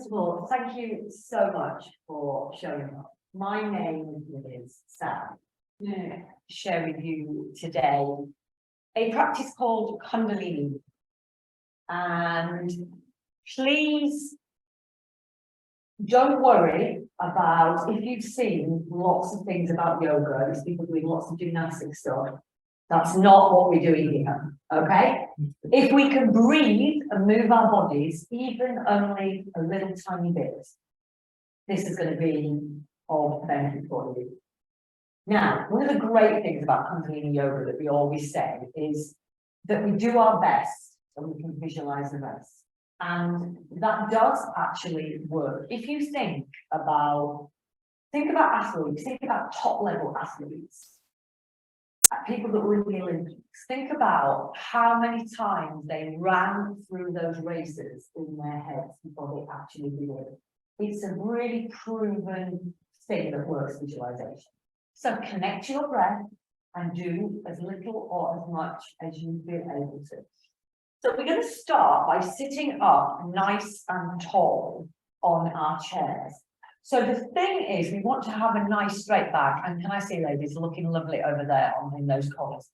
of all, thank you so much for showing up. My name is Sam. I'm going to share with you today a practice called Kundalini. And please don't worry about if you've seen lots of things about yoga, these people doing lots of gymnastic stuff. That's not what we're doing here, okay? If we can breathe and move our bodies, even only a little tiny bit, this is going to be of benefit for you. Now, one of the great things about Kundalini yoga that we always say is that we do our best and we can visualize the rest. And that does actually work. If you think about athletes, think about top level athletes, people that were in the Olympics, think about how many times they ran through those races in their heads before they actually did it. It's a really proven thing that works, visualization. So connect to your breath and do as little or as much as you feel able to. So we're going to start by sitting up nice and tall on our chairs. So the thing is, we want to have a nice straight back. And can I see, ladies, looking lovely over there in those collars.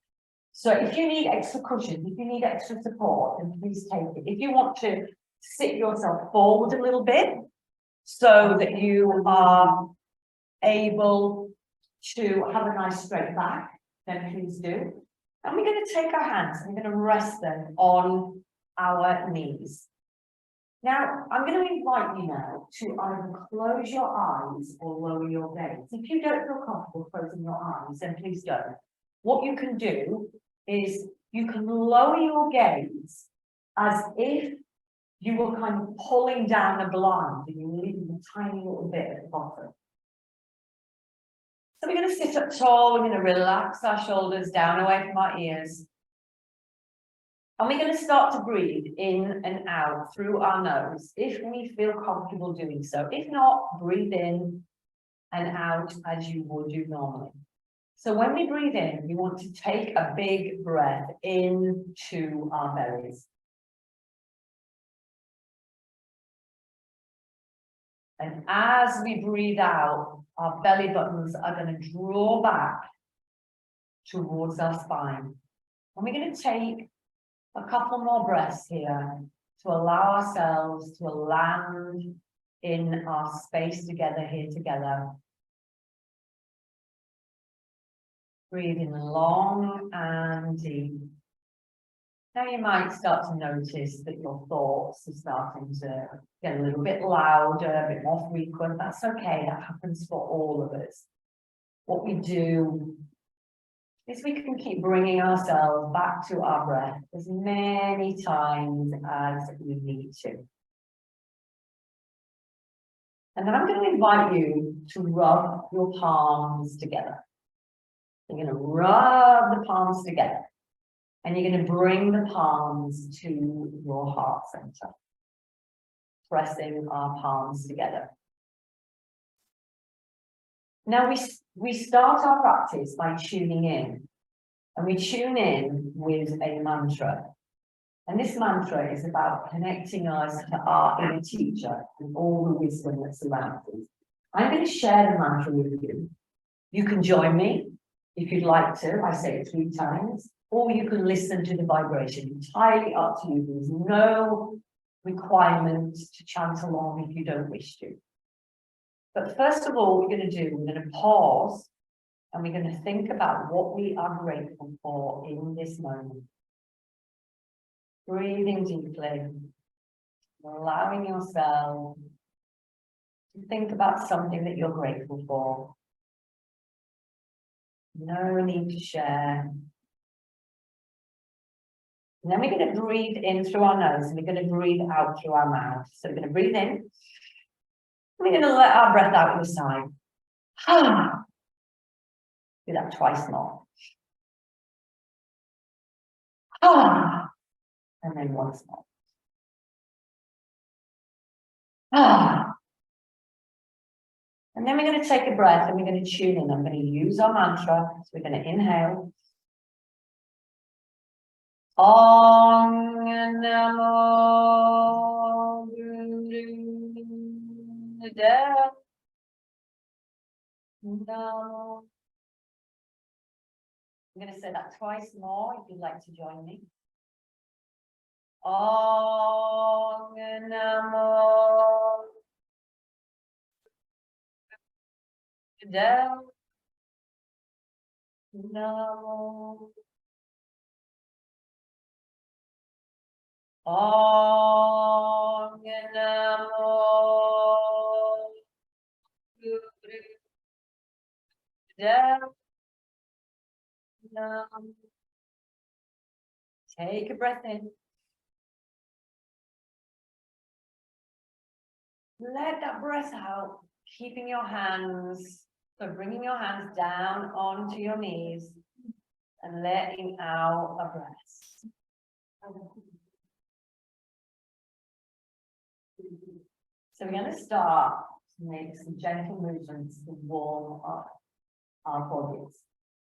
So if you need extra cushion, if you need extra support, then please take it. If you want to sit yourself forward a little bit so that you are able to have a nice straight back, then please do. And we're going to take our hands and we're going to rest them on our knees. Now, I'm going to invite you now to either close your eyes or lower your gaze. If you don't feel comfortable closing your eyes, then please don't. What you can do is you can lower your gaze as if you were kind of pulling down a blind and you're leaving a tiny little bit at the bottom. So we're going to sit up tall, we're going to relax our shoulders down away from our ears. And we're going to start to breathe in and out through our nose if we feel comfortable doing so. If not, breathe in and out as you would do normally. So when we breathe in, we want to take a big breath into our bellies. And as we breathe out, our belly buttons are going to draw back towards our spine. And we're going to take a couple more breaths here to allow ourselves to land in our space together here together. Breathing long and deep. Now you might start to notice that your thoughts are starting to get a little bit louder, a bit more frequent. That's okay, that happens for all of us. What we do is we can keep bringing ourselves back to our breath as many times as we need to. And then I'm going to invite you to rub your palms together. You're going to rub the palms together. And you're going to bring the palms to your heart center. Pressing our palms together. Now we start our practice by tuning in, and we tune in with a mantra. And this mantra is about connecting us to our inner teacher and all the wisdom that surrounds us. I'm going to share the mantra with you. You can join me if you'd like to. I say it 3 times, or you can listen to the vibration. Entirely up to you. There's no requirement to chant along if you don't wish to. But first of all, what we're going to do, we're going to pause and we're going to think about what we are grateful for in this moment. Breathing deeply, allowing yourself to think about something that you're grateful for. No need to share. And then we're going to breathe in through our nose and we're going to breathe out through our mouth. So we're going to breathe in. We're going to let our breath out on the side. Do that twice more. And then once more. And then we're going to take a breath and we're going to tune in. I'm going to use our mantra. So we're going to inhale. Om Namo Guru down. No. I'm going to say that twice more if you'd like to join me. Om Namo down. Namo. Om Namo down. Take a breath in. Let that breath out, keeping your hands, so bringing your hands down onto your knees and letting out a breath. So we're going to start to make some gentle movements to warm up our bodies.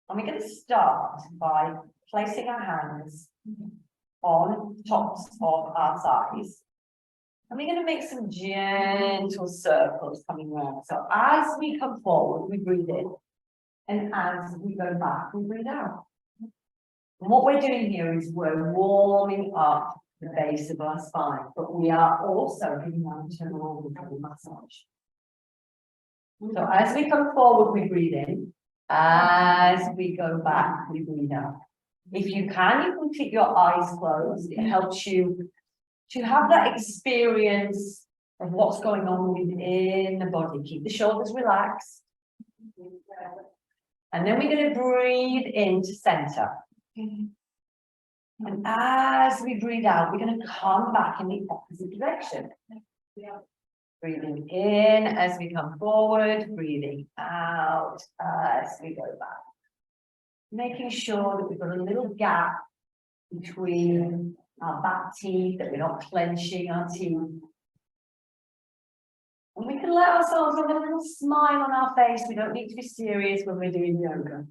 And we're going to start by placing our hands on tops of our thighs. And we're going to make some gentle circles coming around. So as we come forward, we breathe in. And as we go back, we breathe out. And what we're doing here is we're warming up the base of our spine, but we are also giving our internal organs a massage. So as we come forward, we breathe in. As we go back, we breathe out. If you can keep your eyes closed. It helps you to have that experience of what's going on within the body. Keep the shoulders relaxed. And then we're going to breathe into center. And as we breathe out, we're going to come back in the opposite direction. Breathing in as we come forward, breathing out as we go back. Making sure that we've got a little gap between our back teeth, that we're not clenching our teeth. And we can let ourselves have a little smile on our face. We don't need to be serious when we're doing yoga.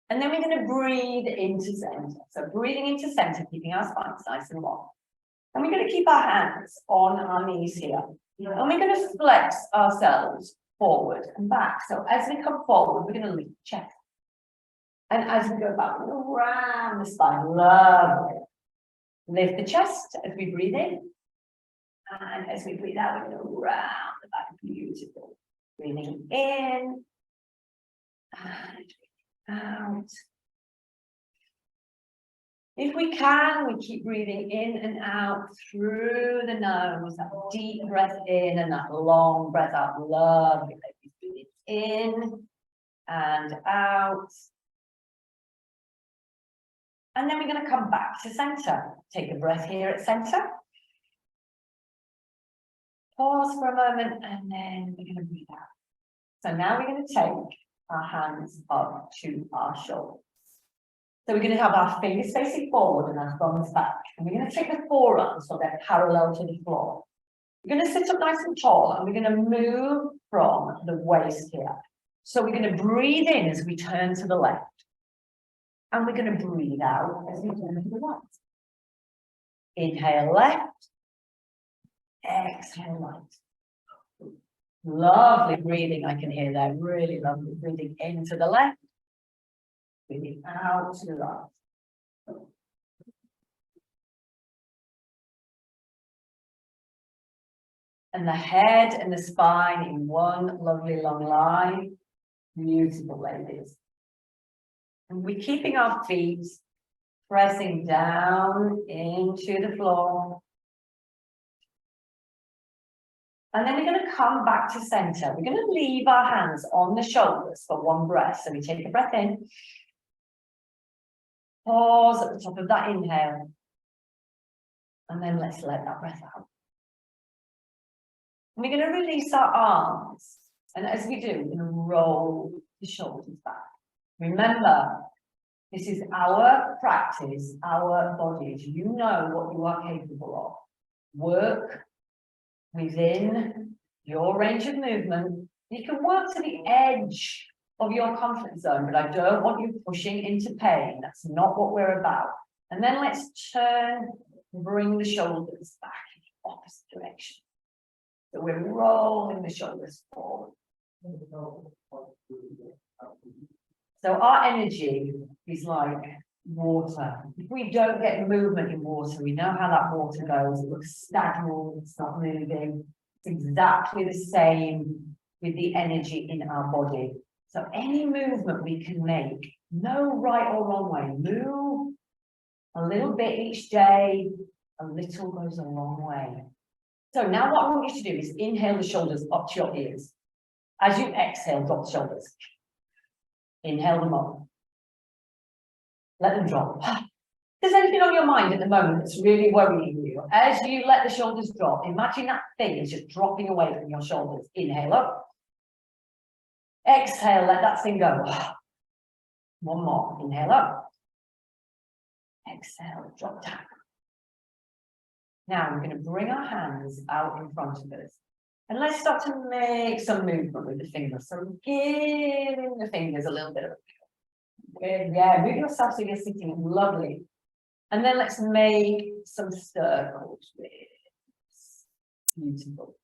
And then we're going to breathe into center. So breathing into center, keeping our spines nice and long. And we're going to keep our hands on our knees here. And we're going to flex ourselves forward and back. So as we come forward, we're going to lift the chest. And as we go back, we're going to round the spine. Lovely. Lift the chest as we breathe in. And as we breathe out, we're going to round the back. Beautiful. Breathing in. And out. If we can, we keep breathing in and out through the nose. That deep breath in and that long breath out. Lovely. Breathe in and out. And then we're going to come back to center. Take a breath here at center. Pause for a moment and then we're going to breathe out. So now we're going to take our hands up to our shoulders. So we're going to have our fingers facing forward and our thumbs back. And we're going to take the forearms so they're parallel to the floor. We're going to sit up nice and tall and we're going to move from the waist here. So we're going to breathe in as we turn to the left. And we're going to breathe out as we turn to the right. Inhale left. Exhale right. Lovely breathing, I can hear that. Really lovely breathing into the left. Breathing out to the right. And the head and the spine in one lovely long line. Beautiful, ladies. And we're keeping our feet pressing down into the floor. And then we're going to come back to center. We're going to leave our hands on the shoulders for one breath. So we take a breath in. Pause at the top of that inhale. And then let's let that breath out. And we're going to release our arms. And as we do, we're going to roll the shoulders back. Remember, this is our practice, our bodies. You know what you are capable of. Work within your range of movement. You can work to the edge of your comfort zone, but I don't want you pushing into pain. That's not what we're about. And then let's turn, bring the shoulders back in the opposite direction. So we're rolling the shoulders forward. So our energy is like water. If we don't get movement in water, we know how that water goes. It looks stagnant, it's not moving. It's exactly the same with the energy in our body. So any movement we can make, no right or wrong way, move a little bit each day, a little goes a long way. So now what I want you to do is inhale the shoulders up to your ears. As you exhale, drop the shoulders. Inhale them up. Let them drop. If there's anything on your mind at the moment that's really worrying you, as you let the shoulders drop, imagine that thing is just dropping away from your shoulders. Inhale up. Exhale, let that thing go. One more. Inhale up. Exhale, drop down. Now we're going to bring our hands out in front of us. And let's start to make some movement with the fingers. So giving the fingers a little bit of a feel. Yeah, move yourself so you're sitting lovely. And then let's make some circles with this. Beautiful.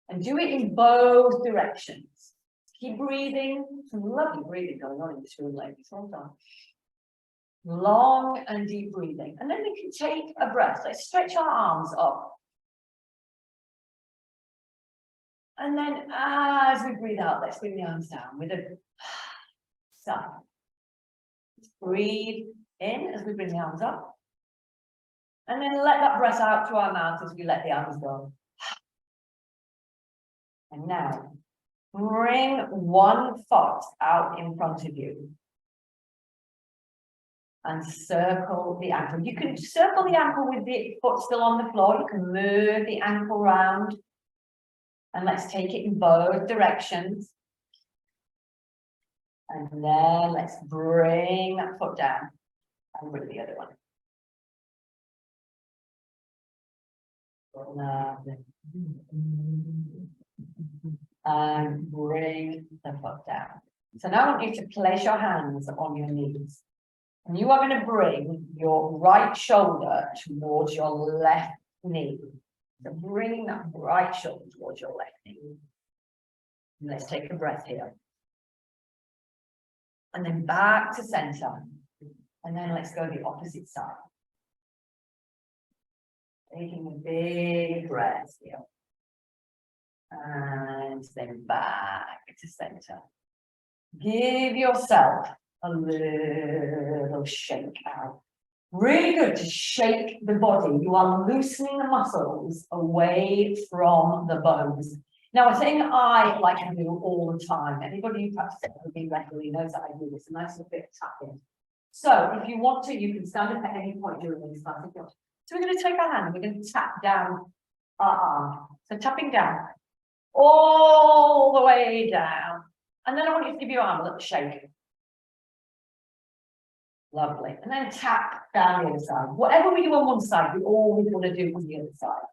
And do it in both directions. Keep breathing. Some lovely breathing going on in this room, ladies. Hold on. Long and deep breathing. And then we can take a breath. Let's stretch our arms up. And then as we breathe out, let's bring the arms down with a sigh. Breathe in as we bring the arms up. And then let that breath out through our mouth as we let the arms go. And now, bring one foot out in front of you. And circle the ankle. You can circle the ankle with the foot still on the floor. You can move the ankle round. And let's take it in both directions. And then let's bring that foot down. And bring the other one. And bring the foot down. So now I want you to place your hands on your knees. And you are going to bring your right shoulder towards your left knee. So bring that right shoulder towards your left knee. And let's take a breath here. And then back to center. And then let's go the opposite side. Taking a big breath here. And then back to center. Give yourself a little shake out. Really good to shake the body. You are loosening the muscles away from the bones. Now, a thing I like to do all the time, anybody who practices with me regularly knows that I do this, a nice little bit of tapping. So if you want to, you can stand up at any point during this class. So we're going to take our hand and we're going to tap down our arm. So tapping down all the way down. And then I want you to give your arm a little shake. Lovely. And then tap down the other side. Whatever we do on one side, we always want to do on the other side.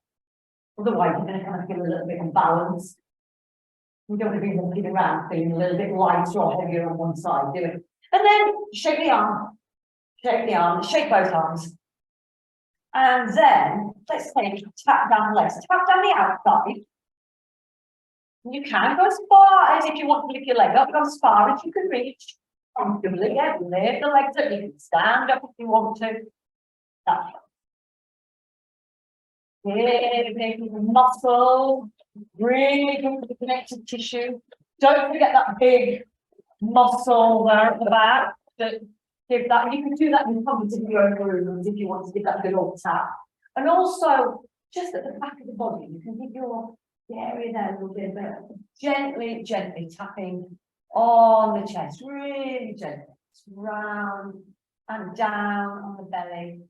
Otherwise, you're going to kind of feel a little bit unbalanced. You don't want to be walking around feeling a little bit lighter or heavier on one side, do it. And then shake the arm, shake both arms. And then let's take tap down the legs, tap down the outside. You can go as far as if you want to lift your leg up, go as far as you can reach. Comfortably, yeah, lift the legs up, you can stand up if you want to. That's big muscle, really good for the connective tissue. Don't forget that big muscle there at the back. Give that, you can do that in comfort in your own rooms if you want to give that good old tap. And also, just at the back of the body, you can give your area there a little bit better. Gently, gently tapping on the chest, really gently. Round and down on the belly.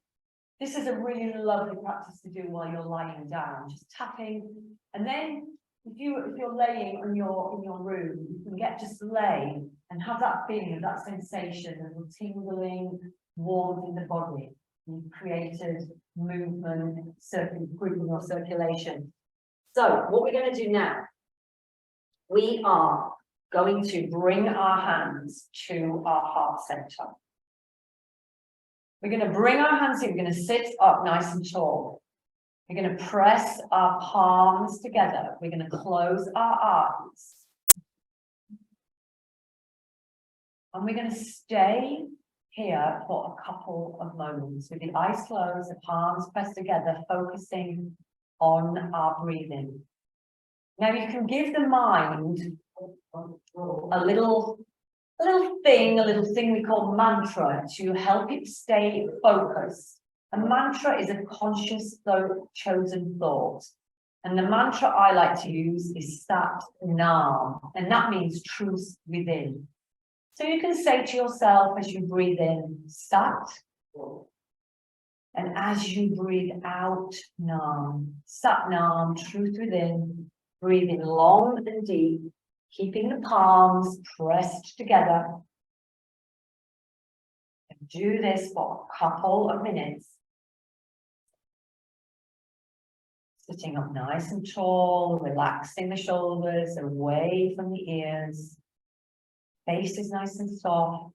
This is a really lovely practice to do while you're lying down, just tapping. And then if you're laying in your room, you can get just lay and have that feeling of that sensation of the tingling warmth in the body. You've created movement, improving your circulation. So what we're going to do now, we are going to bring our hands to our heart center. We're going to bring our hands in, we're going to sit up nice and tall. We're going to press our palms together. We're going to close our eyes. And we're going to stay here for a couple of moments with the eyes closed, the palms pressed together, focusing on our breathing. Now you can give the mind a little thing we call mantra to help it stay focused. A mantra is a conscious though chosen thought. And the mantra I like to use is Sat Nam, and that means truth within. So you can say to yourself as you breathe in, Sat, and as you breathe out, Nam. Sat Nam, truth within, breathing long and deep, keeping the palms pressed together. And do this for a couple of minutes. Sitting up nice and tall, relaxing the shoulders away from the ears. Face is nice and soft.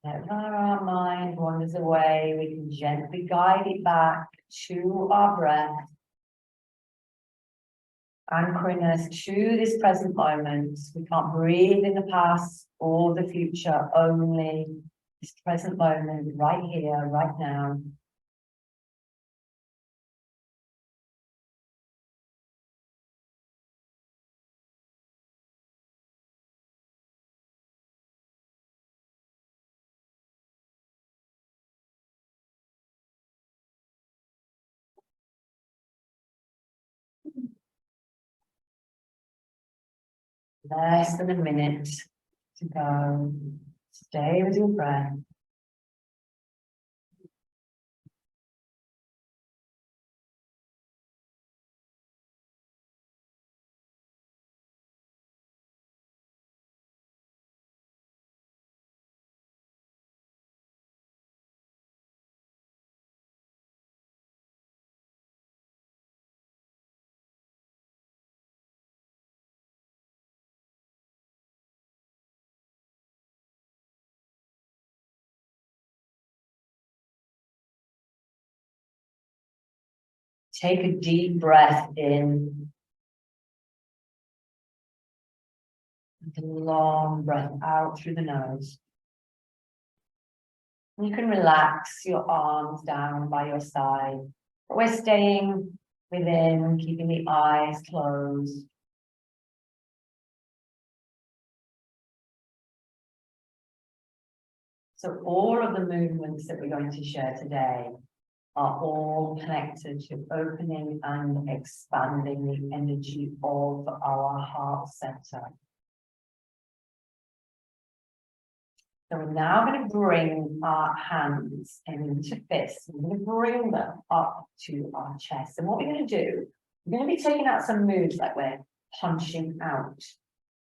Whenever our mind wanders away, we can gently guide it back to our breath, anchoring us to this present moment. We can't breathe in the past or the future, only this present moment, right here, right now. Less than a minute to go. Stay with your breath. Take a deep breath in. And a long breath out through the nose. And you can relax your arms down by your side. But we're staying within, keeping the eyes closed. So all of the movements that we're going to share today are all connected to opening and expanding the energy of our heart center. So we're now going to bring our hands into fists. We're going to bring them up to our chest. And what we're going to do, we're going to be taking out some moves like we're punching out.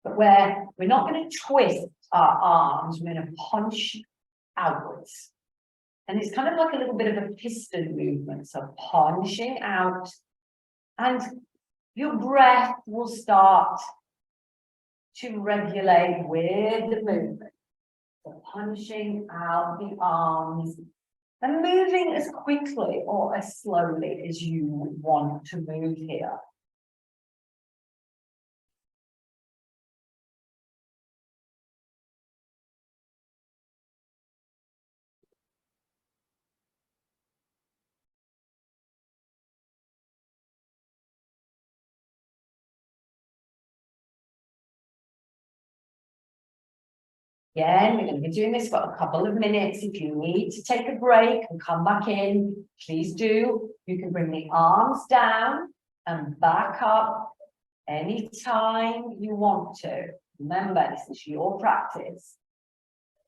But we're not going to twist our arms, we're going to punch outwards. And it's kind of like a little bit of a piston movement. So punching out, and your breath will start to regulate with the movement. So punching out the arms and moving as quickly or as slowly as you want to move here. Again, we're going to be doing this for a couple of minutes. If you need to take a break and come back in, please do. You can bring the arms down and back up anytime you want to. Remember, this is your practice.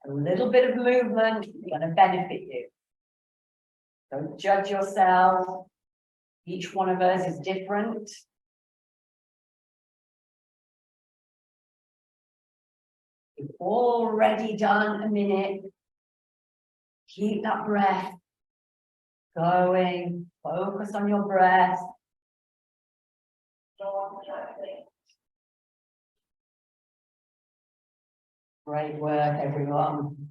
A little bit of movement is going to benefit you. Don't judge yourself. Each one of us is different. You've already done a minute. Keep that breath going. Focus on your breath. Great work, everyone.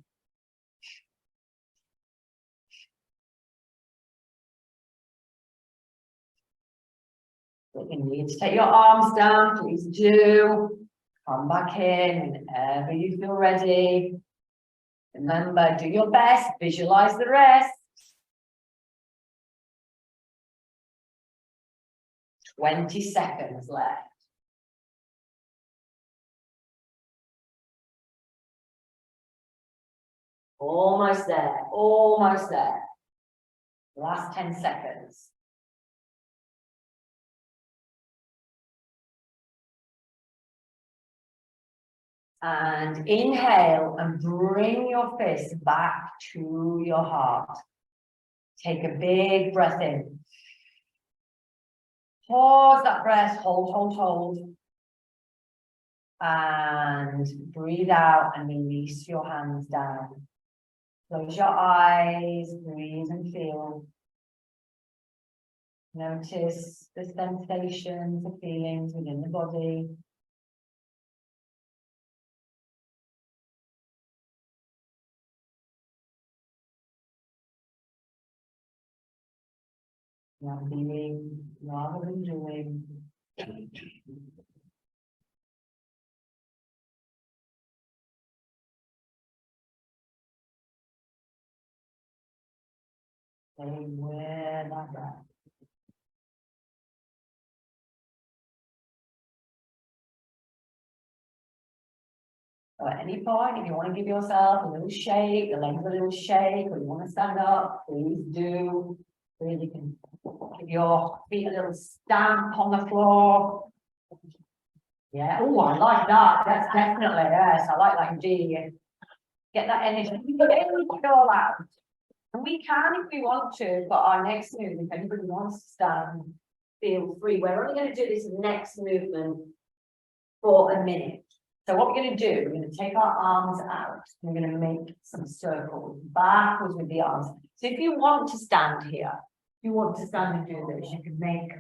If you need to take your arms down, please do. Come back in whenever you feel ready. Remember, do your best, visualize the rest. 20 seconds left. Almost there, almost there. Last 10 seconds. And inhale and bring your fist back to your heart. Take a big breath in. Pause that breath, hold, hold, hold. And breathe out and release your hands down. Close your eyes, breathe and feel. Notice the sensations, the feelings within the body. Now being rather than doing. Stay with that breath. So at any point, if you want to give yourself a little shake, the legs a little shake, or you want to stand up, please do. Really can give your feet a little stamp on the floor. Yeah, oh, I like that. That's definitely, yes, I like that. G. Get that energy. Get it all out. And we can, if we want to, but our next move, if anybody wants to stand, feel free. We're only going to do this next movement for a minute. So what we're going to do, we're going to take our arms out. We're going to make some circles backwards with the arms. So if you want to stand here, if you want to stand and do this, you can make,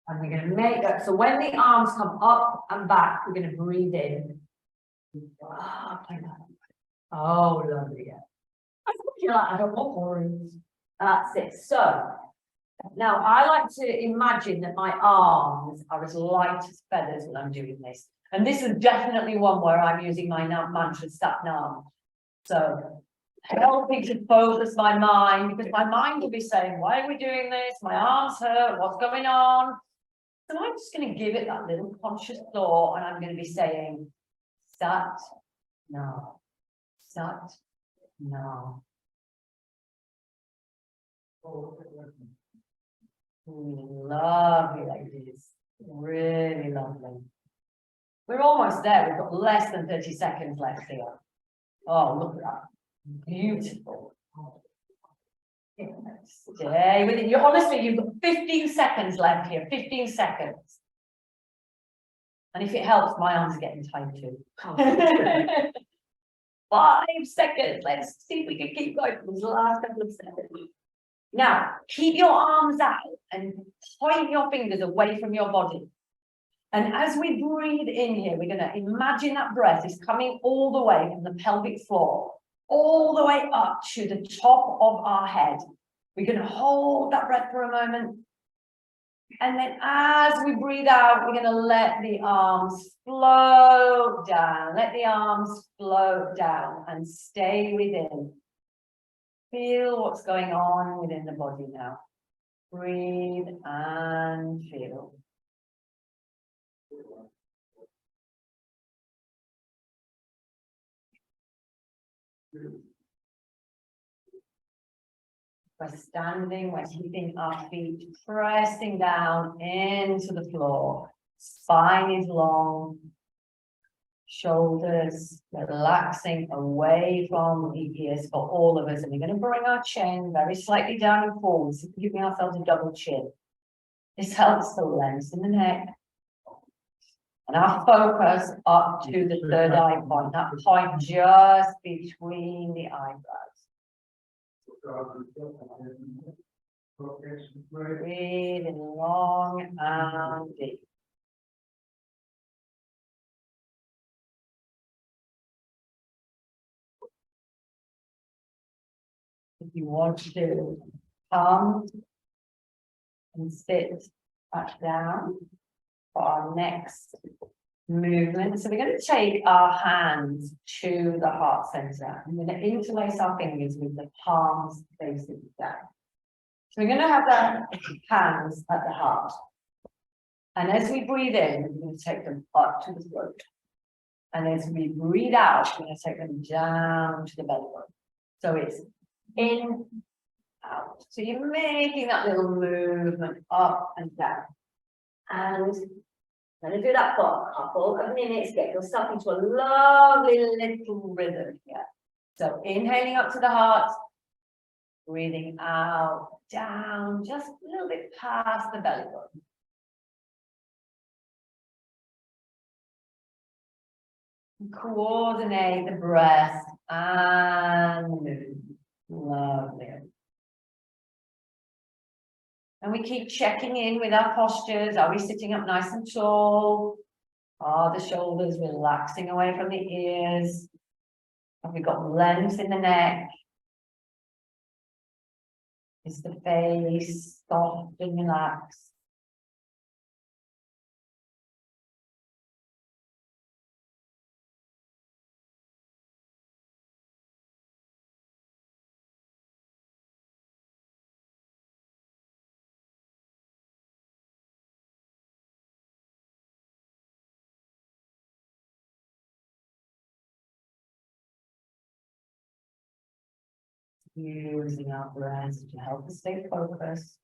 and we're going to make that. So when the arms come up and back, we're going to breathe in. Oh, lovely. Yeah. I don't want worries. That's it. So now I like to imagine that my arms are as light as feathers when I'm doing this. And this is definitely one where I'm using my mantra Sat Nam. So helping to focus my mind, because my mind will be saying, why are we doing this? My arms hurt, what's going on? So I'm just going to give it that little conscious thought, and I'm going to be saying, Sat Nam, Sat Nam. Lovely ladies, really lovely. We're almost there. We've got less than 30 seconds left here. Oh, look at that. Beautiful. Stay with it. Honestly, you've got 15 seconds left here. 15 seconds. And if it helps, my arms are getting tight too. 5 seconds. Let's see if we can keep going for the last couple of seconds. Now, keep your arms out and point your fingers away from your body. And as we breathe in here, we're going to imagine that breath is coming all the way from the pelvic floor, all the way up to the top of our head. We're going to hold that breath for a moment. And then as we breathe out, we're going to let the arms float down. Let the arms float down and stay within. Feel what's going on within the body now. Breathe and feel. We're standing, we're keeping our feet pressing down into the floor. Spine is long. Shoulders relaxing away from the ears for all of us. And we're going to bring our chin very slightly down and forward, so giving ourselves a double chin. This helps to lengthen the neck. And our focus up to the third eye point, that point just between the eyebrows. Breathing long and deep. if you want to come and sit back down for our next movement. So we're going to take our hands to the heart center. I'm going to interlace our fingers with the palms facing down. So we're going to have the hands at the heart. And as we breathe in, we're going to take them up to the throat. And as we breathe out, we're going to take them down to the belly button. So it's in, out. So you're making that little movement up and down. And I'm going to do that for a couple of minutes, get yourself into a lovely little rhythm here. So inhaling up to the heart, breathing out, down, just a little bit past the belly button. Coordinate the breath and move. Lovely. And we keep checking in with our postures. Are we sitting up nice and tall? Are the shoulders relaxing away from the ears? Have we got length in the neck? Is the face soft and relaxed? Using our breath to help us stay focused.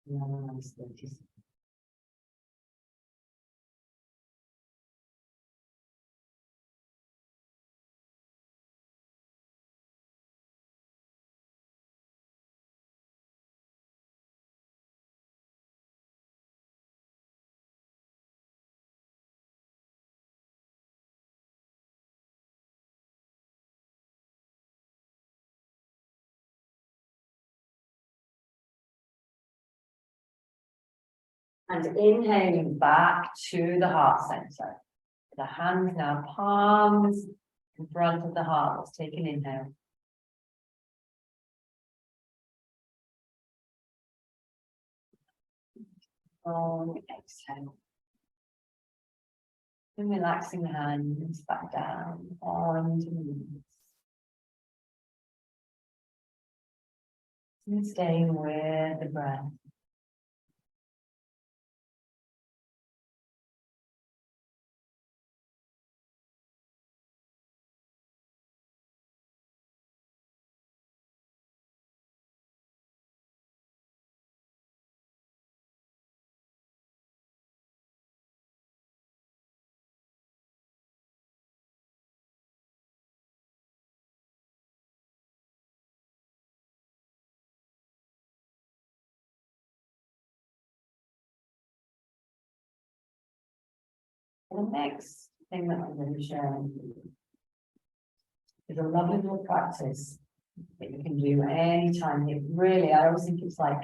Nice. And inhaling back to the heart center. The hands now palms in front of the heart. Let's take an inhale. Long exhale. And relaxing the hands back down onto the knees. And staying with the breath. The next thing that I'm going to share with you is a lovely little practice that you can do anytime. It really, I always think it's like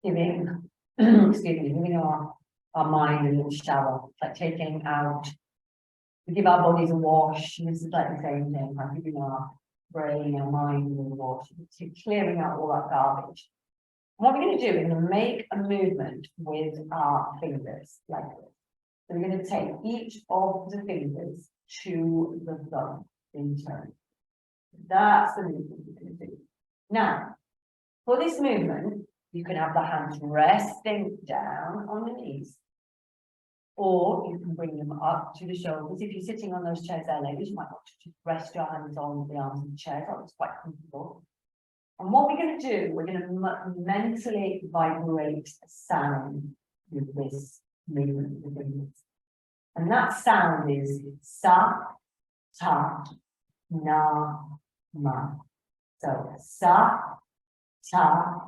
giving, excuse me, giving our mind a little shower. It's like taking out, we give our bodies a wash, and this is like the same thing, like giving our brain, our mind a little wash, clearing out all that garbage. And what we're going to do is make a movement with our fingers, like this. So we're going to take each of the fingers to the thumb in turn. That's the movement we're going to do. Now, for this movement, you can have the hands resting down on the knees, or you can bring them up to the shoulders. If you're sitting on those chairs there, ladies, you might want to just rest your hands on the arms of the chair. That's quite comfortable. And what we're going to do, we're going to mentally vibrate sound with this movement. And that sound is sa, ta, na, ma. So sa, ta,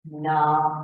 na,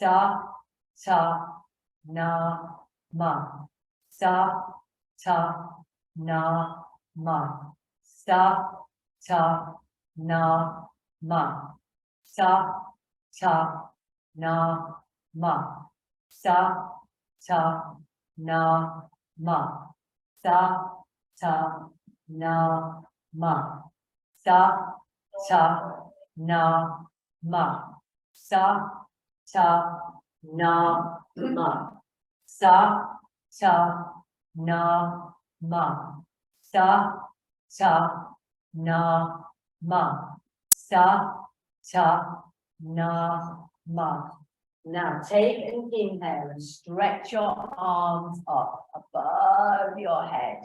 sa, ta, na, ma, sa, ta, na, ma, sa, ta, na, ma, sa, ta, na, ma, sa, ta, na, ma, sa, ta, na, ma, sa, ta, na, ma, sa, ta, na, ma, sa, ta, na, ma, sa, ta, na, ma, sa, ta, na, ma. Now take an inhale and stretch your arms up above your head.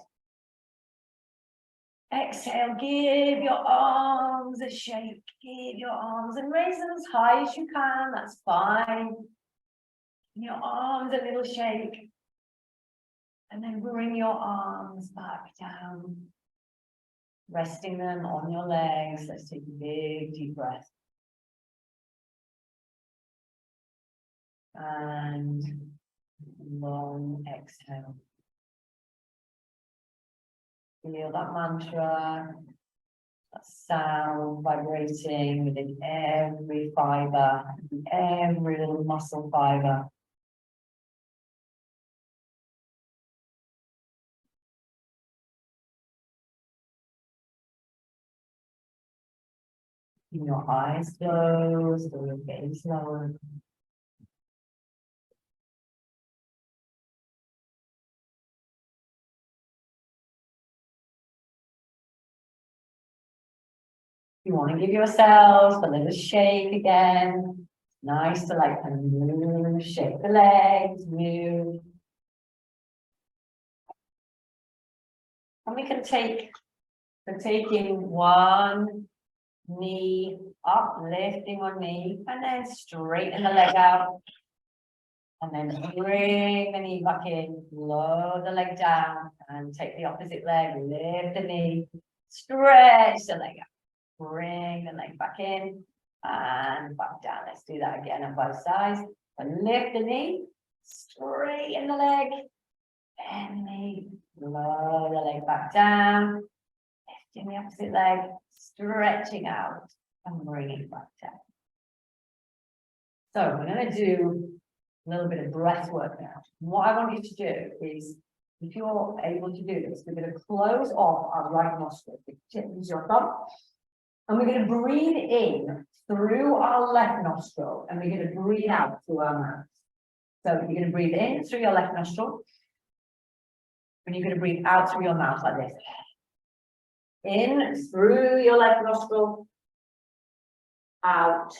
Exhale, give your arms a shake, give your arms and raise them as high as you can, that's fine. Your arms a little shake. And then bring your arms back down, resting them on your legs. Let's take a big deep breath. And long exhale. Feel that mantra, that sound vibrating within every fiber, every little muscle fiber. Keep your eyes closed, or your gaze lower. You want to give yourselves a little shake again. Nice to like move, shake the legs, move. And we can take, we're taking one knee up, lifting one knee, and then straighten the leg out. And then bring the knee back in, lower the leg down, and take the opposite leg, lift the knee, stretch the leg out. Bring the leg back in and back down. Let's do that again on both sides. And lift the knee, straighten the leg, bend the knee, lower the leg back down, lifting the opposite leg, stretching out and bringing it back down. So we're going to do a little bit of breath work now. What I want you to do is, if you're able to do this, we're going to close off our right nostril. Use your thumb. And we're going to breathe in through our left nostril, and we're going to breathe out through our mouth. So you're going to breathe in through your left nostril, and you're going to breathe out through your mouth like this. In through your left nostril, out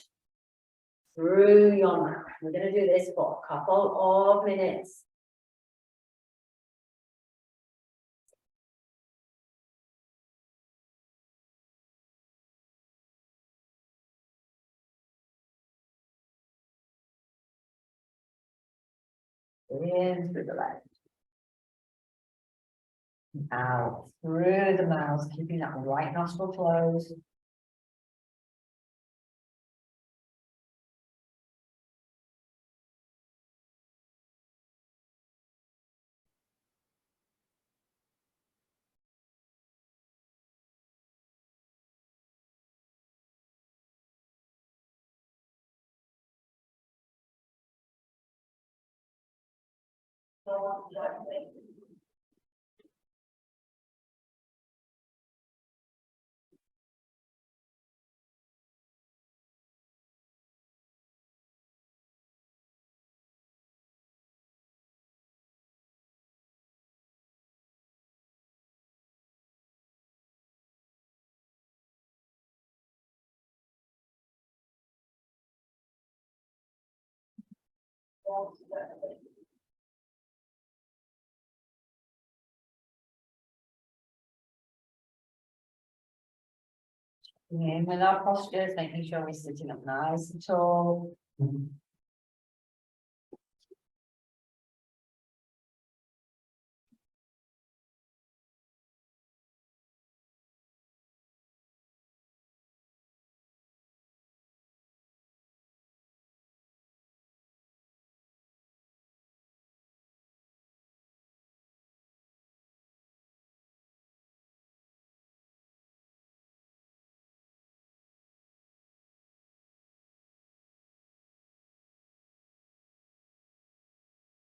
through your mouth. We're going to do this for a couple of minutes. In through the left. Out through the mouth, keeping that right nostril closed. In with our postures, making sure we're sitting up nice and tall.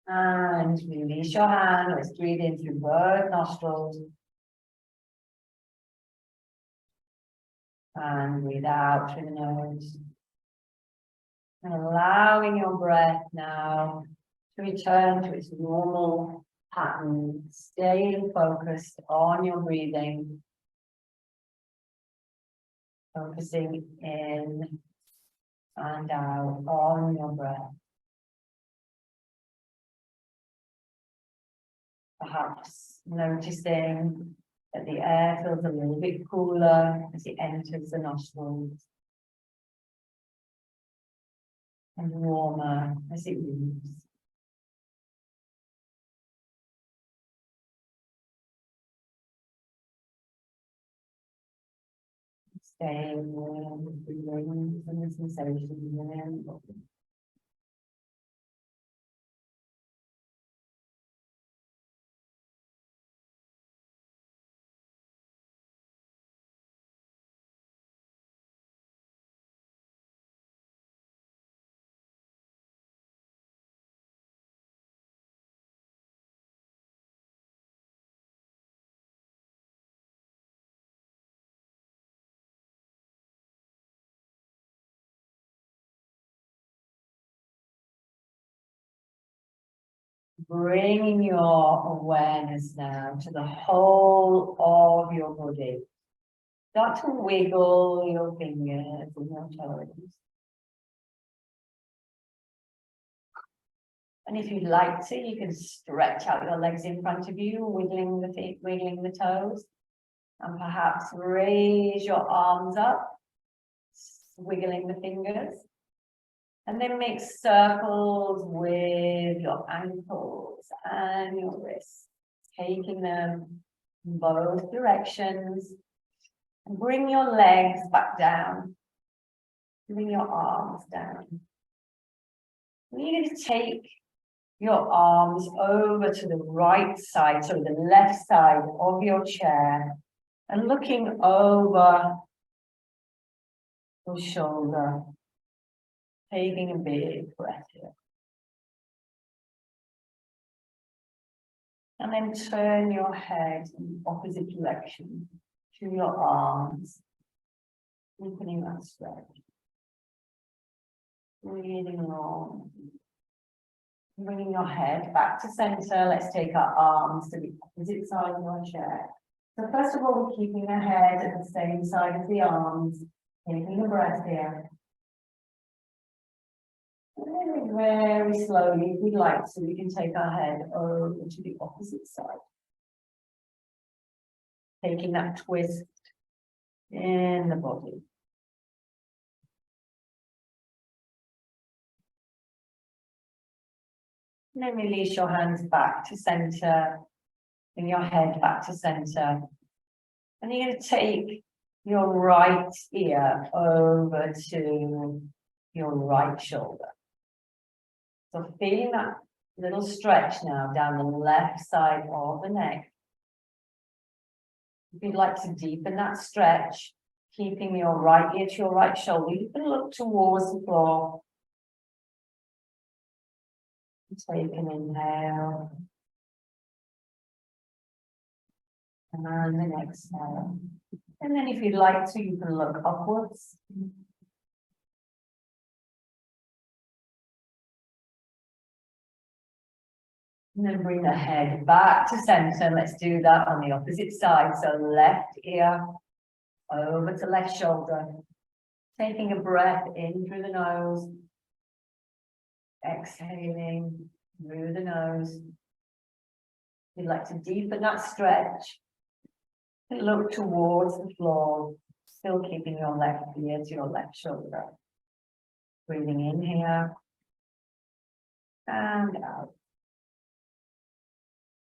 And release your hand. Let's breathe in through both nostrils. And breathe out through the nose. And allowing your breath now to return to its normal pattern. Staying focused on your breathing. Focusing in and out on your breath. Perhaps noticing that the air feels a little bit cooler as it enters the nostrils and warmer as it leaves. Staying with the feelings and the sensations within the body. Bringing your awareness now to the whole of your body. Start to wiggle your fingers and your toes. And if you'd like to, you can stretch out your legs in front of you, wiggling the feet, wiggling the toes. And perhaps raise your arms up, wiggling the fingers. And then make circles with your ankles and your wrists, taking them in both directions. And bring your legs back down. Bring your arms down. And you're going to take your arms over to the right side, so the left side of your chair, and looking over your shoulder. Taking a big breath here. And then turn your head in the opposite direction to your arms, deepening that stretch. Breathing long. Bringing your head back to center. Let's take our arms to the opposite side of your chair. So first of all, we're keeping the head at the same side as the arms. Taking a breath here. And very slowly, if we'd like to, we can take our head over to the opposite side. Taking that twist in the body. And then release your hands back to center. Bring your head back to center. And you're going to take your right ear over to your right shoulder. So feeling that little stretch now down the left side of the neck. If you'd like to deepen that stretch, keeping your right ear to your right shoulder, you can look towards the floor. Take an inhale. And then exhale. And then if you'd like to, you can look upwards. And then bring the head back to center. Let's do that on the opposite side. So left ear over to left shoulder. Taking a breath in through the nose. Exhaling through the nose. If you'd like to deepen that stretch, look towards the floor, still keeping your left ear to your left shoulder. Breathing in here and out.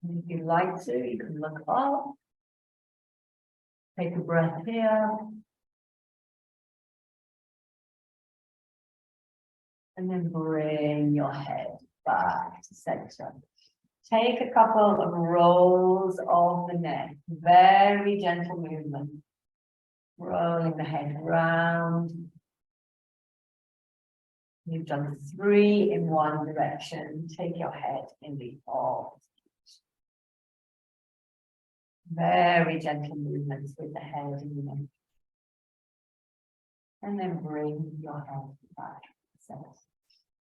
And if you'd like to, you can look up. Take a breath here. And then bring your head back to center. Take a couple of rolls of the neck. Very gentle movement. Rolling the head round You've done 3 in one direction. Take your head in the opposite. Very gentle movements with the head in the neck. And then bring your head back. So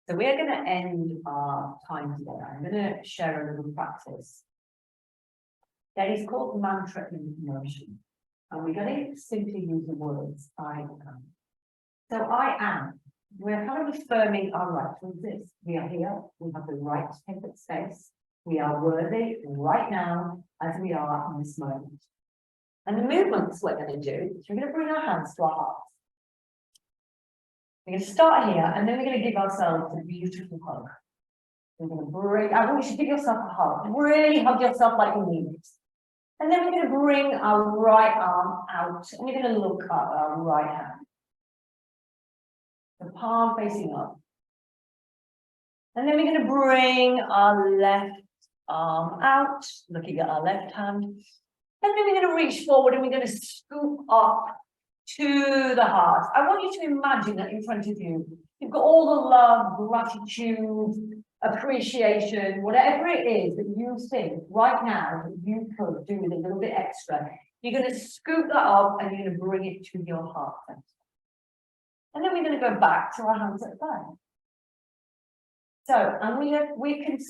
we're going to end our time together. I'm going to share a little practice that is called mantra in motion. And we're going to simply use the words I am. So I am. We're kind of affirming our right to exist. We are here. We have the right to take up space. We are worthy right now as we are in this moment. And the movements we're going to do is we're going to bring our hands to our hearts. We're going to start here, and then we're going to give ourselves a beautiful hug. We're going to bring, I want you to give yourself a hug. Really hug yourself like you mean it. And then we're going to bring our right arm out, and we're going to look at our right hand. The palm facing up. And then we're going to bring our left arm out, looking at our left hand. And then we're going to reach forward and we're going to scoop up to the heart. I want you to imagine that in front of you, you've got all the love, gratitude, appreciation, whatever it is that you think right now that you could do with a little bit extra. You're going to scoop that up and you're going to bring it to your heart center. And then we're going to go back to our hands at the back. So, and we're going to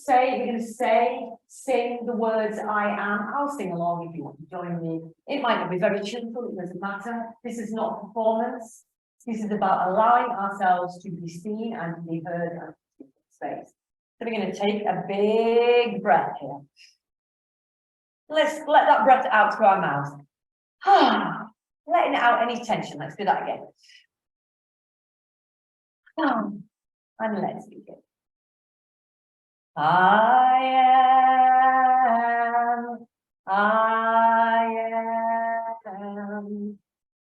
sing the words I am. I'll sing along if you want to join me. It might not be very cheerful, it doesn't matter. This is not performance. This is about allowing ourselves to be seen and to be heard and to be in space. So we're going to take a big breath here. Let's let that breath out through our mouth. Letting out any tension. Let's do that again. And let's begin. I am, I am,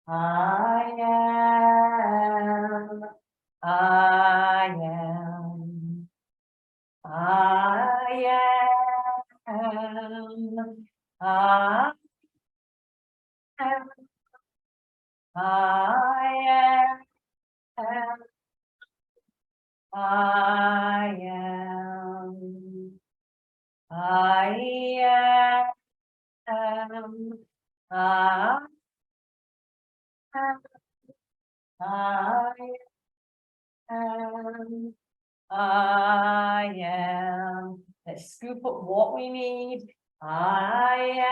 I am, I am, I am, I am, I am. I am, I am, I am, I am. Let's scoop up what we need. I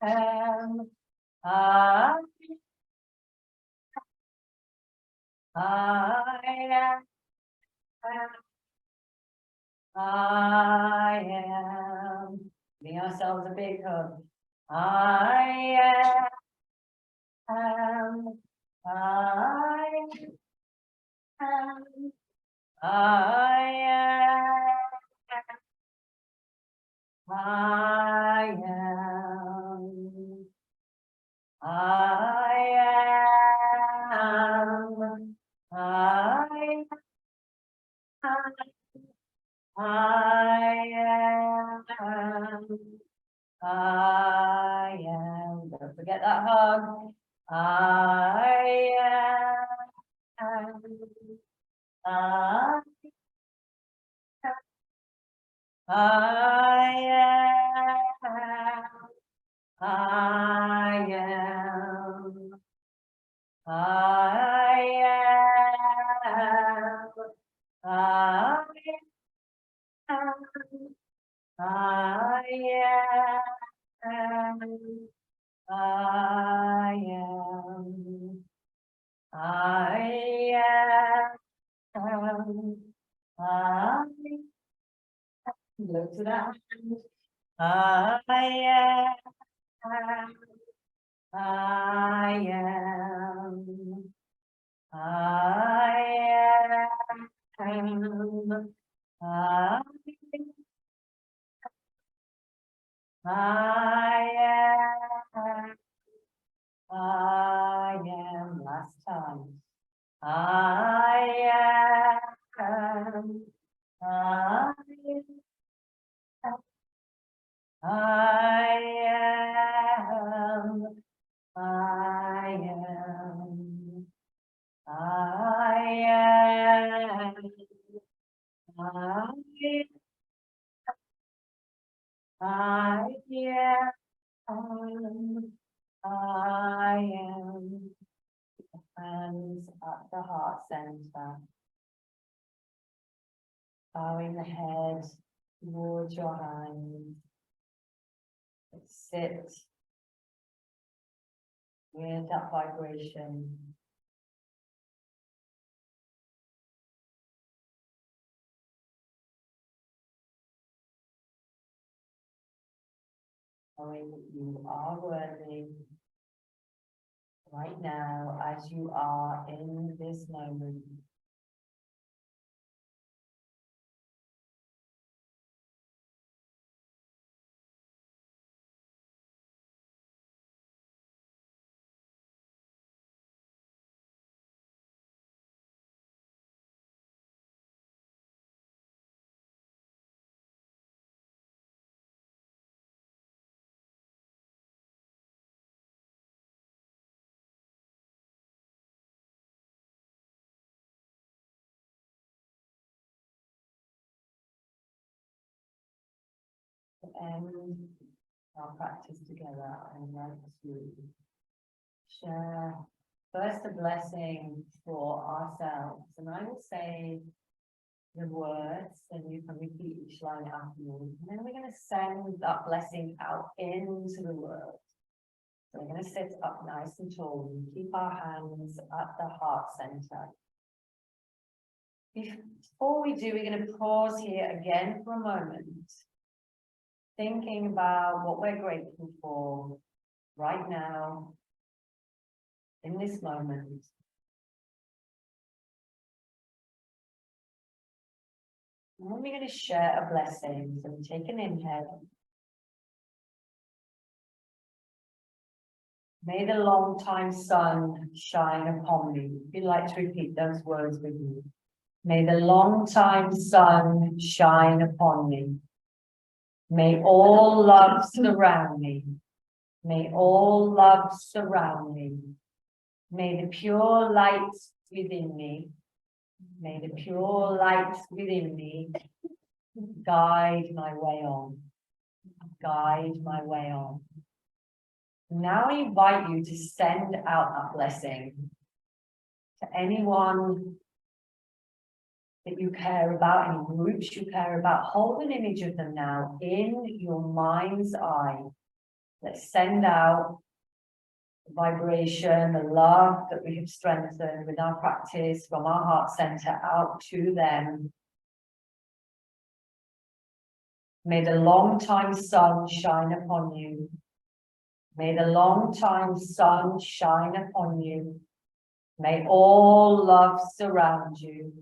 am, I am, I am. Giving ourselves a big hug. I am, I am, I am, I am, I am, I am. Don't forget that hug. I am. I am. I am. I am. I am. I am. I am. I am. I look to that. I am. I am. I am. I am. Last time. I am. I am. I am. I am. I am. I am. Hands at the heart center. Bowing the head towards your hands. Sit with that vibration. Knowing that you are worthy right now as you are in this moment. To end our practice together, I'd like to share first a blessing for ourselves, and I will say the words and you can repeat each line after me, and then we're going to send that blessing out into the world. So we're going to sit up nice and tall and keep our hands at the heart center. Before we do, we're going to pause here again for a moment, thinking about what we're grateful for right now, in this moment. And then we're going to share a blessing. So we take an inhale. May the long time sun shine upon me. If you'd like to repeat those words with me. May the long time sun shine upon me. May all love surround me. May all love surround me. May the pure light within me, may the pure light within me guide my way on. Guide my way on. Now I invite you to send out that blessing to anyone that you care about, any groups you care about. Hold an image of them now in your mind's eye. Let's send out the vibration, the love that we have strengthened with our practice from our heart center out to them. May the long time sun shine upon you. May the long time sun shine upon you. May all love surround you.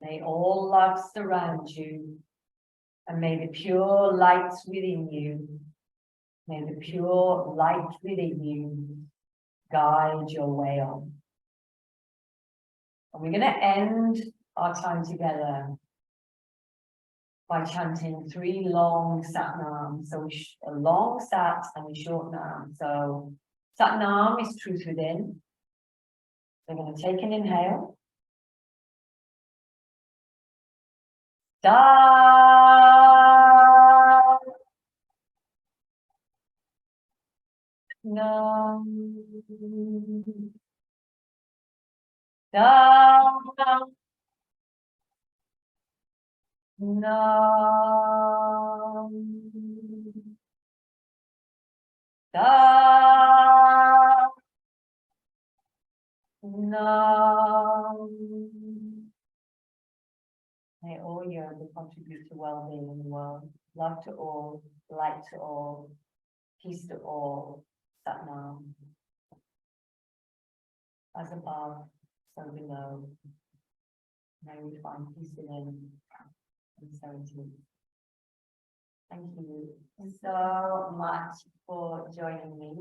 May all love surround you. And may the pure light within you, may the pure light within you guide your way on. And we're going to end our time together by chanting 3 long sat nam. So a long sat and a short nam. So sat nam is truth within. We're going to take an inhale. Da. Nam. Da. Nam. Da. Nam. May all yoga contribute to well-being in the world. Love to all, light to all, peace to all. Sat Nam. As above, so below. May we find peace within and serenity. Thank you so much for joining me.